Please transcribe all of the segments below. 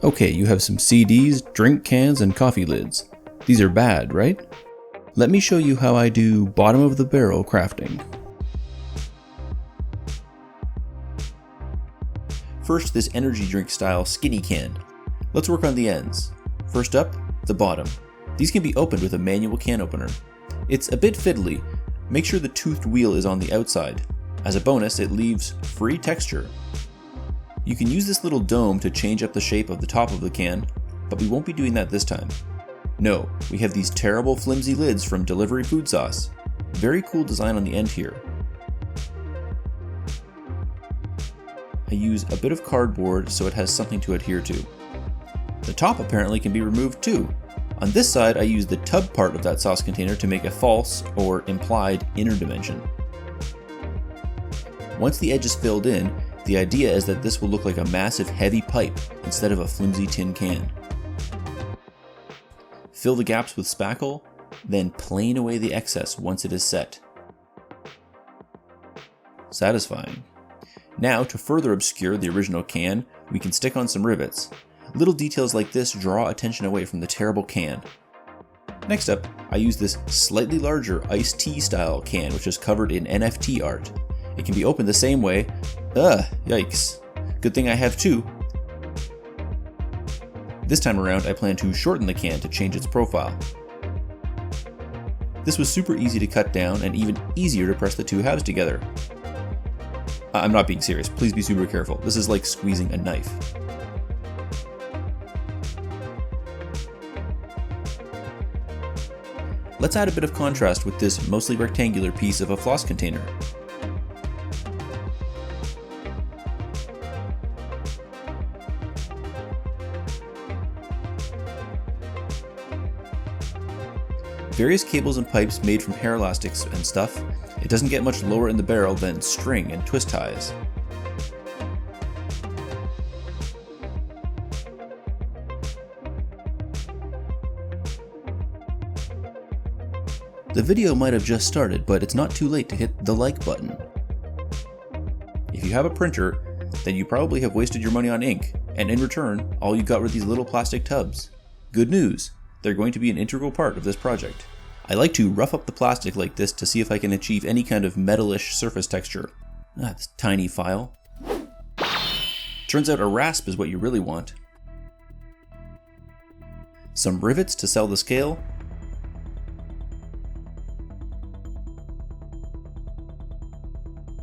Okay, you have some CDs, drink cans, and coffee lids. These are bad, right? Let me show you how I do bottom of the barrel crafting. First, this energy drink style skinny can. Let's work on the ends. First up, the bottom. These can be opened with a manual can opener. It's a bit fiddly. Make sure the toothed wheel is on the outside. As a bonus, it leaves free texture. You can use this little dome to change up the shape of the top of the can, but we won't be doing that this time. No, we have these terrible flimsy lids from Delivery Food Sauce. Very cool design on the end here. I use a bit of cardboard so it has something to adhere to. The top apparently can be removed too. On this side, I use the tub part of that sauce container to make a false or implied inner dimension. Once the edge is filled in, the idea is that this will look like a massive heavy pipe instead of a flimsy tin can. Fill the gaps with spackle, then plane away the excess once it is set. Satisfying. Now, to further obscure the original can, we can stick on some rivets. Little details like this draw attention away from the terrible can. Next up, I use this slightly larger iced tea style can which is covered in NFT art. It can be opened the same way. Yikes. Good thing I have two. This time around, I plan to shorten the can to change its profile. This was super easy to cut down and even easier to press the two halves together. I'm not being serious, please be super careful. This is like squeezing a knife. Let's add a bit of contrast with this mostly rectangular piece of a floss container. Various cables and pipes made from hair elastics and stuff. It doesn't get much lower in the barrel than string and twist ties. The video might have just started, but it's not too late to hit the like button. If you have a printer, then you probably have wasted your money on ink, and in return, all you got were these little plastic tubs. Good news, they're going to be an integral part of this project. I like to rough up the plastic like this to see if I can achieve any kind of metalish surface texture. This tiny file. Turns out a rasp is what you really want. Some rivets to sell the scale.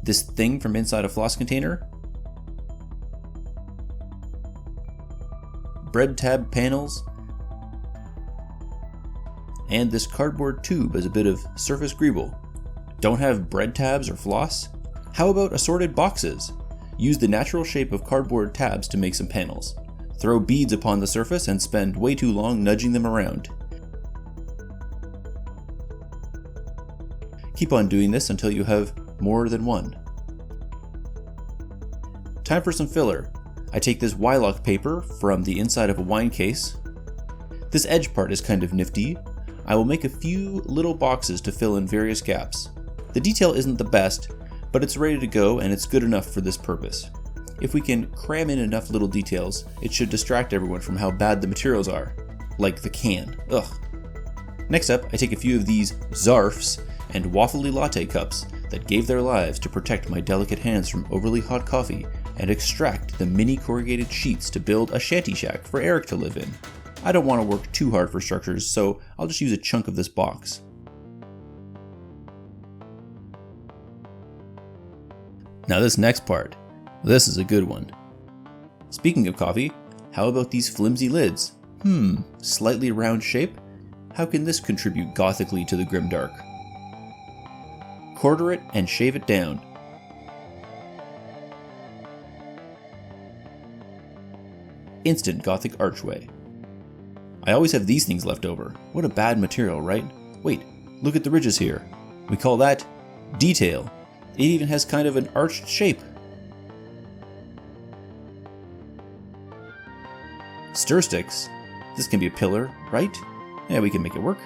This thing from inside a floss container. Bread tab panels. And this cardboard tube as a bit of surface greeble. Don't have bread tabs or floss? How about assorted boxes? Use the natural shape of cardboard tabs to make some panels. Throw beads upon the surface and spend way too long nudging them around. Keep on doing this until you have more than one. Time for some filler. I take this Wylock paper from the inside of a wine case. This edge part is kind of nifty. I will make a few little boxes to fill in various gaps. The detail isn't the best, but it's ready to go and it's good enough for this purpose. If we can cram in enough little details, it should distract everyone from how bad the materials are. Like the can. Ugh. Next up, I take a few of these Zarfs and waffly latte cups that gave their lives to protect my delicate hands from overly hot coffee and extract the mini corrugated sheets to build a shanty shack for Eric to live in. I don't want to work too hard for structures, so I'll just use a chunk of this box. Now this next part. This is a good one. Speaking of coffee, how about these flimsy lids? Slightly round shape? How can this contribute gothically to the grimdark? Quarter it and shave it down. Instant gothic archway. I always have these things left over. What a bad material, right? Wait, look at the ridges here. We call that detail. It even has kind of an arched shape. Stir sticks. This can be a pillar, right? Yeah, we can make it work.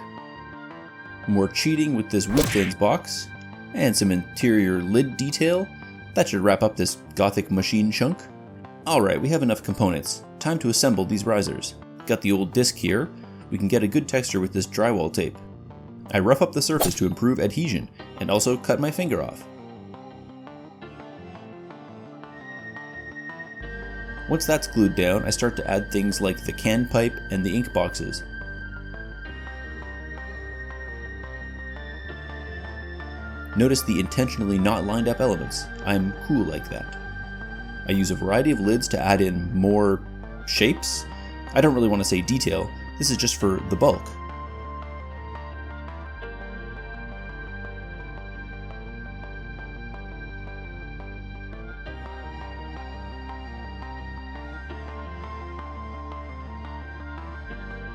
More cheating with this wood bins box. And some interior lid detail. That should wrap up this gothic machine chunk. Alright, we have enough components. time to assemble these risers. Got the old disc here. We can get a good texture with this drywall tape. I rough up the surface to improve adhesion and also cut my finger off. Once that's glued down, I start to add things like the can pipe and the ink boxes. Notice the intentionally not lined up elements. I'm cool like that. I use a variety of lids to add in more shapes. I don't really want to say detail, this is just for the bulk.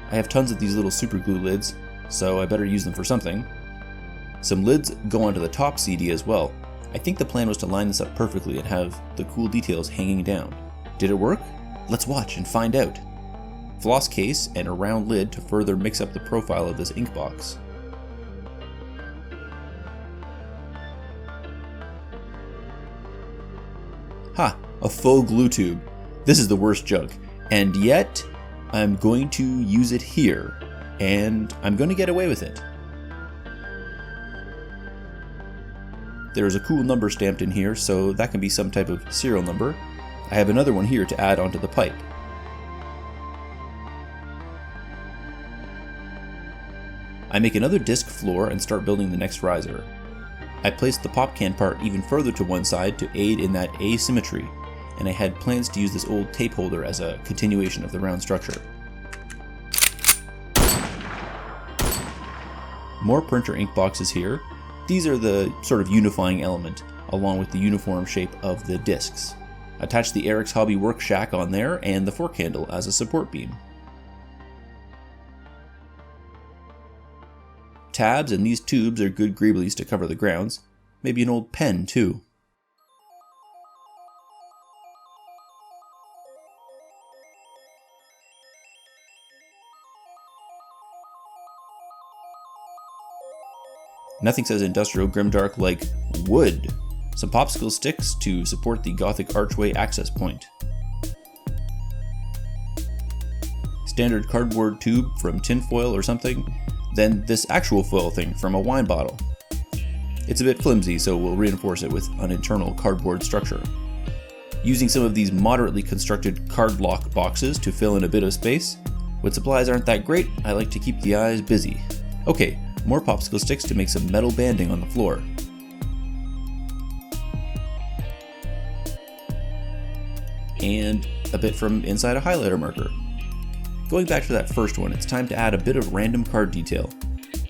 I have tons of these little super glue lids, so I better use them for something. Some lids go onto the top CD as well. I think the plan was to line this up perfectly and have the cool details hanging down. Did it work? Let's watch and find out. Floss case and a round lid to further mix up the profile of this ink box. Ha! A faux glue tube. This is the worst junk, and yet I'm going to use it here, and I'm going to get away with it. There's a cool number stamped in here, so that can be some type of serial number. I have another one here to add onto the pipe. I make another disc floor and start building the next riser. I placed the pop can part even further to one side to aid in that asymmetry, and I had plans to use this old tape holder as a continuation of the round structure. More printer ink boxes here. These are the sort of unifying element, along with the uniform shape of the discs. Attach the Eric's Hobby Work Shack on there and the fork handle as a support beam. Tabs and these tubes are good greeblies to cover the grounds. Maybe an old pen too. Nothing says industrial grimdark like wood. Some popsicle sticks to support the Gothic archway access point. Standard cardboard tube from tinfoil or something. Then this actual foil thing from a wine bottle. It's a bit flimsy, so we'll reinforce it with an internal cardboard structure. Using some of these moderately constructed card lock boxes to fill in a bit of space. When supplies aren't that great, I like to keep the eyes busy. Okay, more popsicle sticks to make some metal banding on the floor. And a bit from inside a highlighter marker. Going back to that first one, it's time to add a bit of random card detail.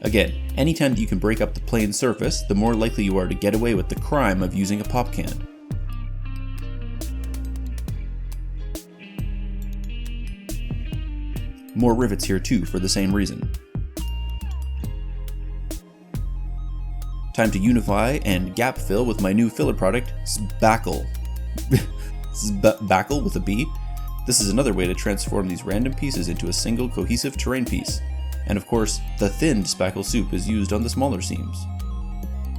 Again, anytime that you can break up the plain surface, the more likely you are to get away with the crime of using a pop can. More rivets here too for the same reason. Time to unify and gap fill with my new filler product, Spackle. Spackle with a B. This is another way to transform these random pieces into a single cohesive terrain piece. And of course, the thinned spackle soup is used on the smaller seams.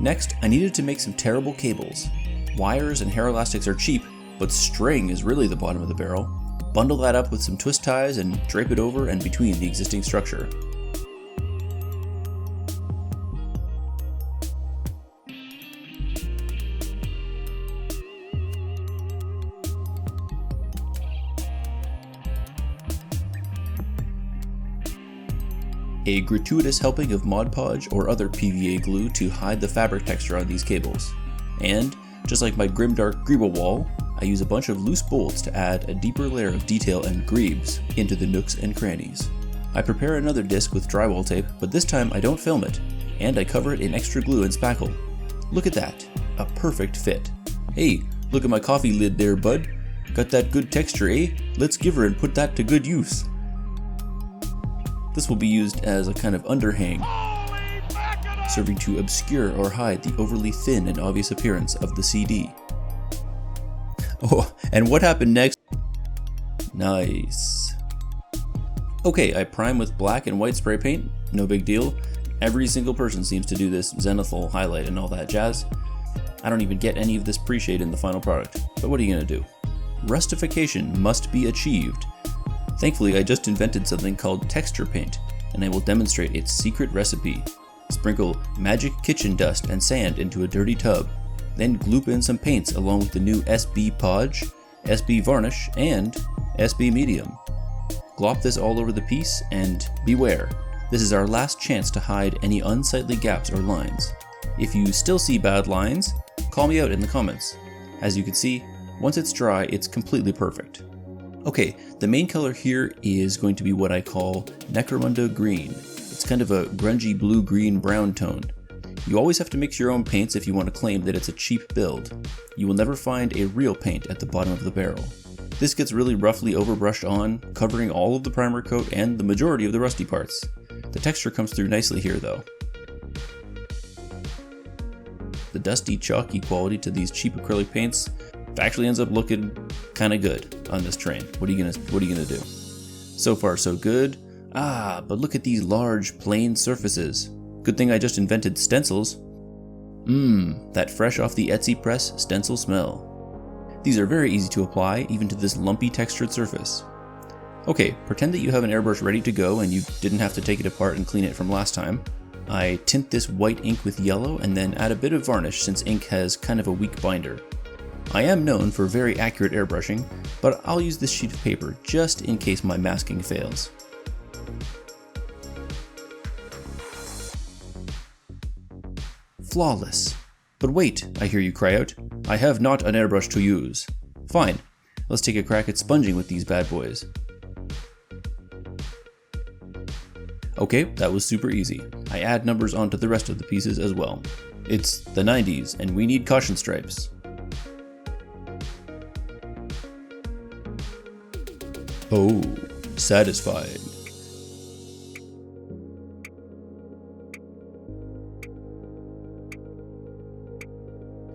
Next, I needed to make some terrible cables. Wires and hair elastics are cheap, but string is really the bottom of the barrel. Bundle that up with some twist ties and drape it over and between the existing structure. A gratuitous helping of Mod Podge or other PVA glue to hide the fabric texture on these cables. And, just like my grimdark greeble wall, I use a bunch of loose bolts to add a deeper layer of detail and greaves into the nooks and crannies. I prepare another disc with drywall tape, but this time I don't film it, and I cover it in extra glue and spackle. Look at that, a perfect fit. Hey, look at my coffee lid there, bud. Got that good texture, eh? Let's give her and put that to good use. This will be used as a kind of underhang, serving to obscure or hide the overly thin and obvious appearance of the CD. Oh, and what happened next? Nice. Okay, I prime with black and white spray paint, no big deal. Every single person seems to do this zenithal highlight and all that jazz. I don't even get any of this pre-shade in the final product, but what are you gonna do? Rustification must be achieved. Thankfully, I just invented something called texture paint, and I will demonstrate its secret recipe. Sprinkle magic kitchen dust and sand into a dirty tub, then gloop in some paints along with the new SB Podge, SB Varnish, and SB Medium. Glop this all over the piece, and beware, this is our last chance to hide any unsightly gaps or lines. If you still see bad lines, call me out in the comments. As you can see, once it's dry, it's completely perfect. Okay, the main color here is going to be what I call Necromunda green. It's kind of a grungy blue-green brown tone. You always have to mix your own paints if you want to claim that it's a cheap build. You will never find a real paint at the bottom of the barrel. This gets really roughly overbrushed on, covering all of the primer coat and the majority of the rusty parts. The texture comes through nicely here though. The dusty, chalky quality to these cheap acrylic paints actually ends up looking kind of good on this train. What are you gonna do? So far so good. But look at these large plain surfaces. Good thing I just invented stencils. That fresh off the Etsy press stencil smell. These are very easy to apply, even to this lumpy textured surface. Okay, pretend that you have an airbrush ready to go and you didn't have to take it apart and clean it from last time. I tint this white ink with yellow and then add a bit of varnish since ink has kind of a weak binder. I am known for very accurate airbrushing, but I'll use this sheet of paper just in case my masking fails. Flawless. But wait, I hear you cry out. I have not an airbrush to use. Fine, let's take a crack at sponging with these bad boys. Okay, that was super easy. I add numbers onto the rest of the pieces as well. It's the 90s, and we need caution stripes. Oh, satisfying.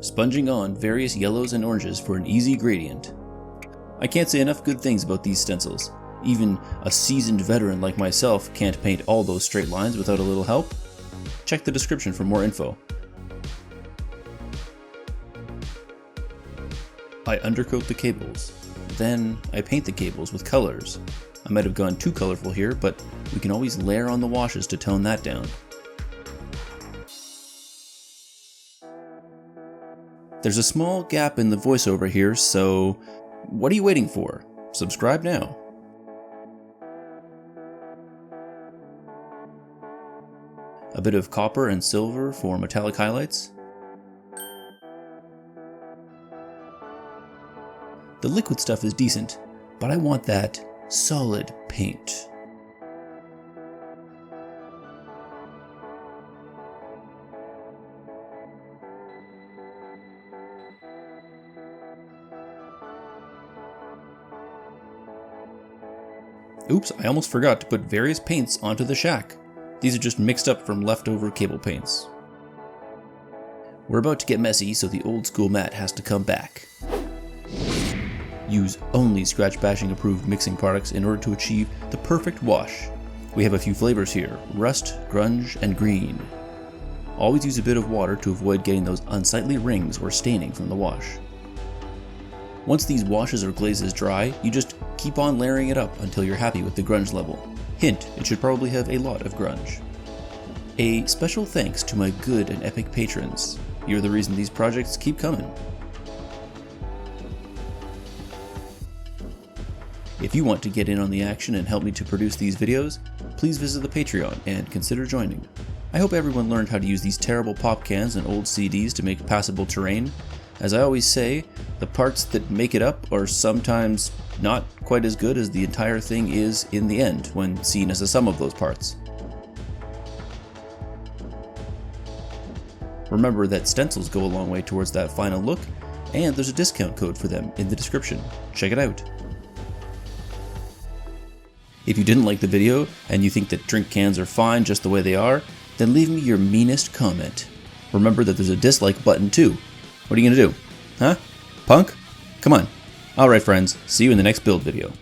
Sponging on various yellows and oranges for an easy gradient. I can't say enough good things about these stencils. Even a seasoned veteran like myself can't paint all those straight lines without a little help. Check the description for more info. I undercoat the cables. Then I paint the cables with colors. I might have gone too colorful here, but we can always layer on the washes to tone that down. There's a small gap in the voiceover here, so what are you waiting for? Subscribe now. A bit of copper and silver for metallic highlights. The liquid stuff is decent, but I want that solid paint. Oops, I almost forgot to put various paints onto the shack. These are just mixed up from leftover cable paints. We're about to get messy, so the old school mat has to come back. Use only scratchbashing approved mixing products in order to achieve the perfect wash. We have a few flavors here: rust, grunge, and green. Always use a bit of water to avoid getting those unsightly rings or staining from the wash. Once these washes or glazes dry, you just keep on layering it up until you're happy with the grunge level. Hint, it should probably have a lot of grunge. A special thanks to my good and epic patrons. You're the reason these projects keep coming. If you want to get in on the action and help me to produce these videos, please visit the Patreon and consider joining. I hope everyone learned how to use these terrible pop cans and old CDs to make passable terrain. As I always say, the parts that make it up are sometimes not quite as good as the entire thing is in the end when seen as a sum of those parts. Remember that stencils go a long way towards that final look, and there's a discount code for them in the description. Check it out. If you didn't like the video and you think that drink cans are fine just the way they are, then leave me your meanest comment. Remember that there's a dislike button too. What are you gonna do? Huh? Punk? Come on. Alright friends, see you in the next build video.